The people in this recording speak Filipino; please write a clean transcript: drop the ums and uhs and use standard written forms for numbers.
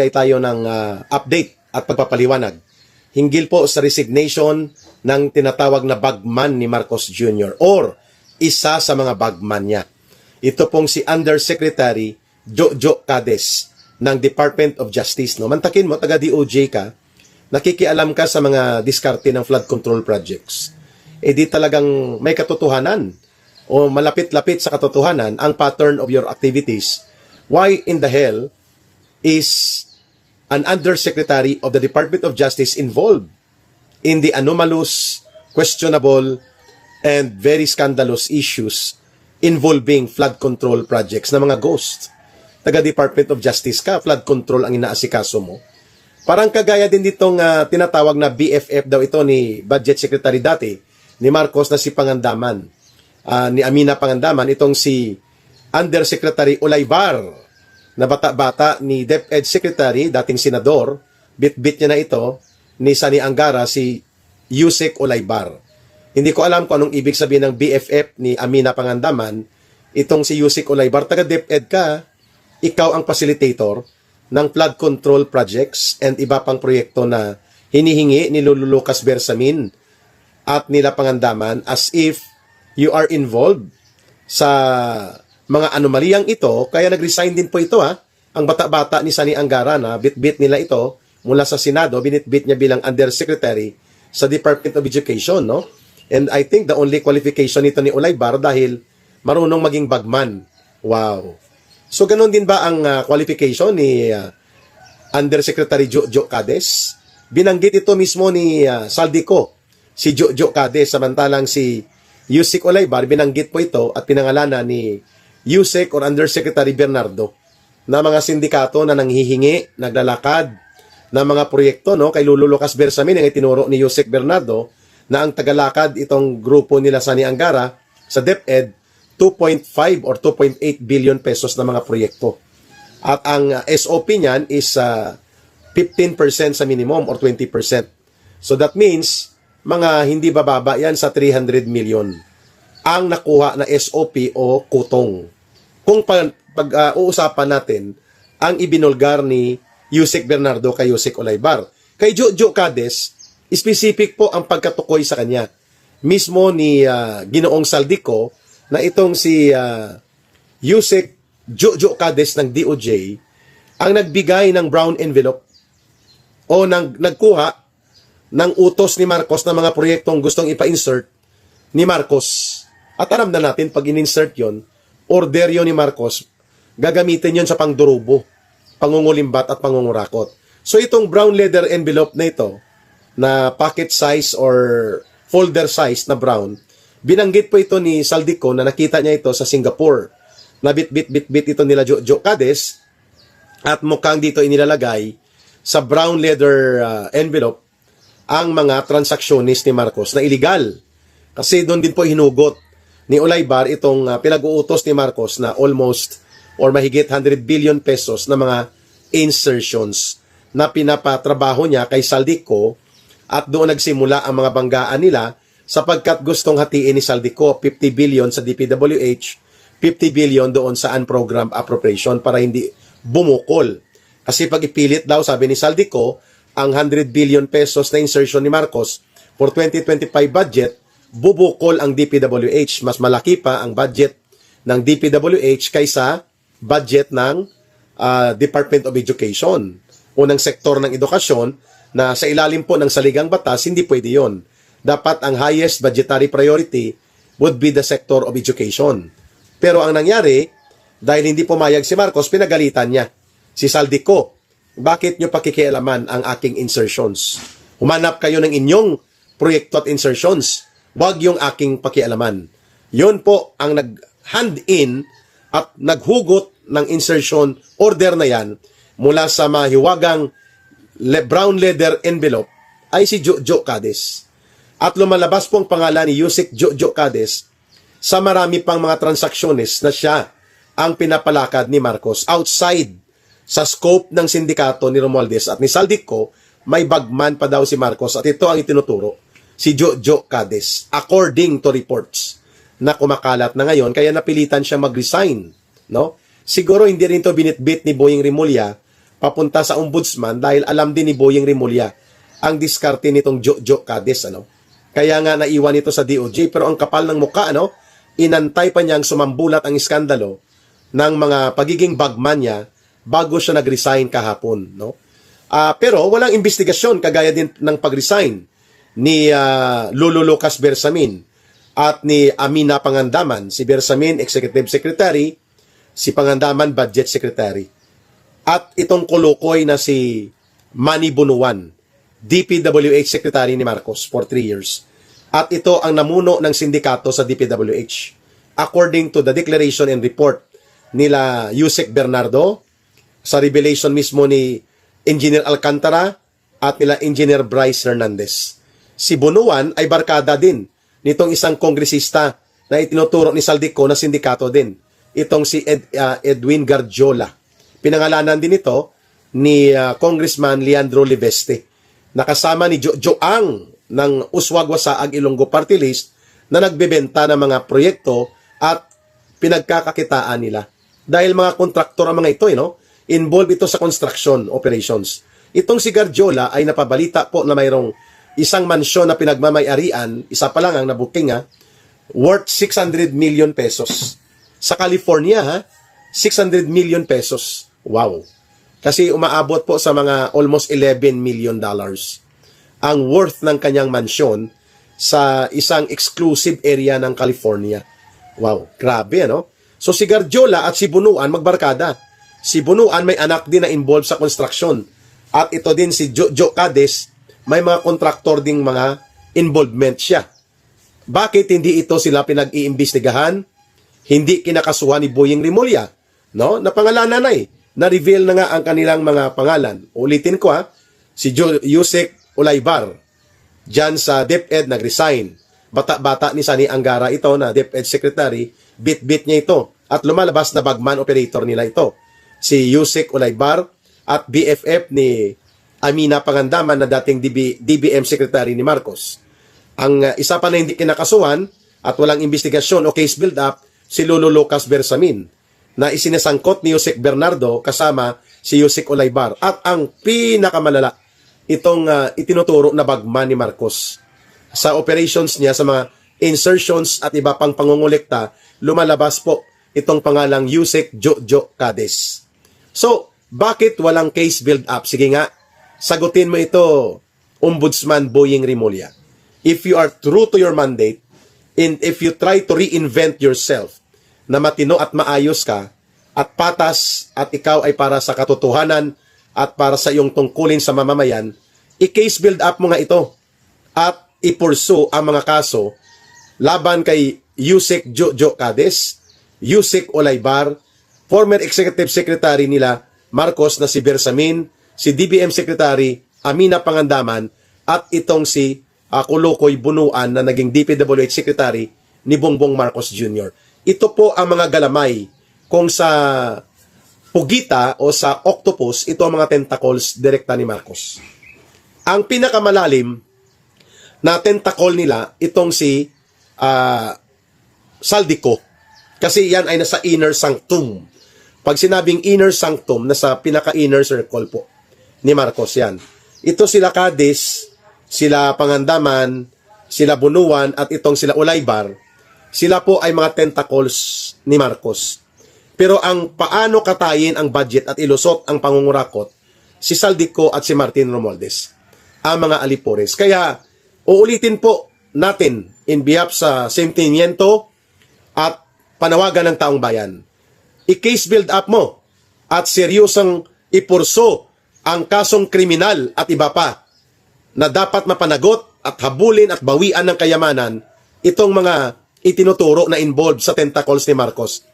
ay tayo ng update at pagpapaliwanag hinggil po sa resignation ng tinatawag na bagman ni Marcos Jr. or isa sa mga bagman niya. Ito pong si Undersecretary Jojo Cades ng Department of Justice. No? Mantakin mo, taga-DOJ ka, nakikialam ka sa mga diskarte ng flood control projects. Eh di talagang may katotohanan o malapit-lapit sa katotohanan ang pattern of your activities. Why in the hell is an Undersecretary of the Department of Justice involved in the anomalous, questionable, and very scandalous issues involving flood control projects na mga ghost? Taga-Department of Justice ka, flood control ang inaasikaso mo. Parang kagaya din ditong tinatawag na BFF daw ito ni Budget Secretary dati, ni Marcos na si Pangandaman, ni Amina Pangandaman, itong si Undersecretary Olaybar, na bata-bata ni DepEd Secretary, dating senador, bit-bit niya na ito, ni Sani Angara, si Yusek Olaybar. Hindi ko alam kung anong ibig sabihin ng BFF ni Amina Pangandaman, itong si Yusek Olaybar, taga-DepEd ka, ikaw ang facilitator ng flood control projects and iba pang proyekto na hinihingi ni Lolo Lucas Bersamin at nila Pangandaman as if you are involved sa mga anomaliyang ito, kaya nag-resign din po ito ang bata-bata ni Sani Angara na bit-bit nila ito mula sa Senado, binit-bit niya bilang Undersecretary sa Department of Education, no? And I think the only qualification nito ni Olaybar dahil marunong maging bagman. Wow. So ganun din ba ang qualification ni Undersecretary Jojo Cades? Binanggit ito mismo ni Saldico, si Jojo Cades, samantalang si Yusek Olaybar, binanggit po ito at pinangalanan ni Yusek or Undersecretary Bernardo na mga sindikato na nanghihingi, naglalakad na mga proyekto, no, kay Lolo Lucas Bersamin ang itinuro ni Yusek Bernardo na ang tagalakad itong grupo nila Sani Angara sa DepEd 2.5 or 2.8 billion pesos na mga proyekto. At ang SOP niyan is 15% sa minimum or 20%. So that means mga hindi bababa yan sa 300 million ang nakuha na SOP o kutong. Kung pag-uusapan natin ang ibinulgar ni Yusek Bernardo kay Yusek Olaybar. Kay Jojo Cades, specific po ang pagkatukoy sa kanya. Mismo ni Ginoong Saldico na itong si Yusek Jojo Cades ng DOJ ang nagbigay ng brown envelope o nagkuha ng utos ni Marcos na mga proyektong gustong ipa-insert ni Marcos. At alam na natin, pag in-insert yon, order yon ni Marcos, gagamitin yon sa pangdurubo, pangungulimbat at pangungurakot. So itong brown leather envelope na ito, na pocket size or folder size na brown, binanggit po ito ni Saldico na nakita niya ito sa Singapore. Nabit-bit-bit ito nila Jojo Cades at mukhang dito inilalagay sa brown leather envelope ang mga transactionist ni Marcos na illegal. Kasi doon din po hinugot ni Olaybar itong pinag-uutos ni Marcos na almost or mahigit 100 billion pesos na mga insertions na pinapatrabaho niya kay Saldico at doon nagsimula ang mga banggaan nila sapagkat gustong hatiin ni Saldico 50 billion sa DPWH, 50 billion doon sa unprogrammed appropriation para hindi bumukol. Kasi pag ipilit daw, sabi ni Saldico, ang 100 billion pesos na insertion ni Marcos for 2025 budget, bubukol ang DPWH. Mas malaki pa ang budget ng DPWH kaysa budget ng Department of Education o ng sektor ng edukasyon na sa ilalim po ng saligang batas, hindi pwede yon. Dapat ang highest budgetary priority would be the sector of education. Pero ang nangyari, dahil hindi pumayag si Marcos, pinagalitan niya si Saldico. Bakit nyo pakikialaman ang aking insertions? Humanap kayo ng inyong proyekto at insertions. Huwag yung aking pakialaman. Yun po ang nag-hand in at naghugot ng insertion order na yan mula sa mahiwagang brown leather envelope ay si Jojo Cades. At lumalabas po ang pangalan ni Yusek Jojo Cades sa marami pang mga transactionist na siya ang pinapalakad ni Marcos outside sa scope ng sindikato ni Romualdez at ni Saldico. May bagman pa daw si Marcos at ito ang itinuturo si Jojo Cades according to reports na kumakalat na ngayon kaya napilitan siya mag-resign, no? Siguro hindi rin to binitbit ni Boying Rimulya papunta sa ombudsman dahil alam din ni Boyeng Rimulya ang diskarte nitong Jojo Cades, ano. Kaya nga naiwan ito sa DOJ, pero ang kapal ng mukha, ano, inantay pa niyang sumambulat ang iskandalo ng mga pagiging bagman niya bago siya nag-resign kahapon, no. Pero walang investigasyon kagaya din ng pag-resign ni Lolo Lucas Bersamin at ni Amina Pangandaman. Si Bersamin, Executive Secretary, si Pangandaman, Budget Secretary. At itong kulukoy na si Manny Bunuan, DPWH Secretary ni Marcos for 3 years. At ito ang namuno ng sindikato sa DPWH. According to the declaration and report nila Yusek Bernardo, sa revelation mismo ni Engineer Alcantara at nila Engineer Bryce Hernandez. Si Bunuan ay barkada din nitong isang kongresista na itinuturo ni Saldico na sindikato din. Itong si Edwin Garjola. Pinangalanan din ito ni Congressman Leandro Liveste. Nakasama ni Jojo Ang ng Uswag-Wasaag Ilonggo Party List na nagbebenta ng mga proyekto at pinagkakakitaan nila. Dahil mga kontraktor ang mga ito, involved ito sa construction operations. Itong si Garjola ay napabalita po na mayroong isang mansyon na pinagmamay-arian, isa pa lang ang nabuking, worth 600 million pesos. Sa California, 600 million pesos. Wow. Kasi umaabot po sa mga almost 11 million dollars ang worth ng kanyang mansyon sa isang exclusive area ng California. Wow, grabe, no? So si Garjola at si Bunuan magbarkada. Si Bunuan may anak din na involved sa construction. At ito din si Jojo Cades, may mga kontraktor ding mga involvement siya. Bakit hindi ito sila pinag-iimbestigahan? Hindi kinakasuhan ni Boyeng Rimulya, no? Napangalanan na na-reveal na nga ang kanilang mga pangalan. Ulitin ko, si Yusek Olaybar, dyan sa DepEd nag-resign. Bata-bata ni Sani Angara ito na DepEd Secretary, bit-bit niya ito. At lumalabas na bagman operator nila ito. Si Yusek Olaybar at BFF ni Amina Pangandaman na dating DBM Secretary ni Marcos. Ang isa pa na hindi kinakasuhan at walang investigasyon o case build-up, si Lolo Lucas Bersamin na isinasangkot ni Yusek Bernardo kasama si Yusek Olaybar. At ang pinakamalala, itong itinuturo na bagman ni Marcos. Sa operations niya, sa mga insertions at iba pang pangungulekta, lumalabas po itong pangalang Yusek Jojo Cades. So, bakit walang case build-up? Sige nga, sagutin mo ito, Ombudsman Boyeng Rimulya. If you are true to your mandate, and if you try to reinvent yourself, na matino at maayos ka, at patas, at ikaw ay para sa katotohanan, at para sa iyong tungkulin sa mamamayan, i-case build up mo nga ito, at i-pursue ang mga kaso, laban kay Yusek Jojo Cades, Yusek Olaybar, former Executive Secretary nila Marcos na si Bersamin, si DBM Secretary Amina Pangandaman, at itong si Kulukoy Bunuan na naging DPWH Secretary ni Bongbong Marcos Jr. Ito po ang mga galamay kung sa pugita o sa octopus, ito ang mga tentacles direkta ni Marcos. Ang pinakamalalim na tentacle nila, itong si Saldico. Kasi yan ay nasa inner sanctum. Pag sinabing inner sanctum, nasa pinaka-inner circle po ni Marcos yan. Ito sila Cades, sila Pangandaman, sila Bunuan, at itong sila Olaybar. Sila po ay mga tentacles ni Marcos. Pero ang paano katayin ang budget at ilusot ang pangungurakot, si Saldico at si Martin Romualdez, ang mga alipores. Kaya, uulitin po natin in behalf sa sentimiento at panawagan ng taong bayan. I-case build up mo at seryosang ipurso ang kasong kriminal at iba pa na dapat mapanagot at habulin at bawian ng kayamanan itong mga itinuturo na involved sa tentacles ni Marcos.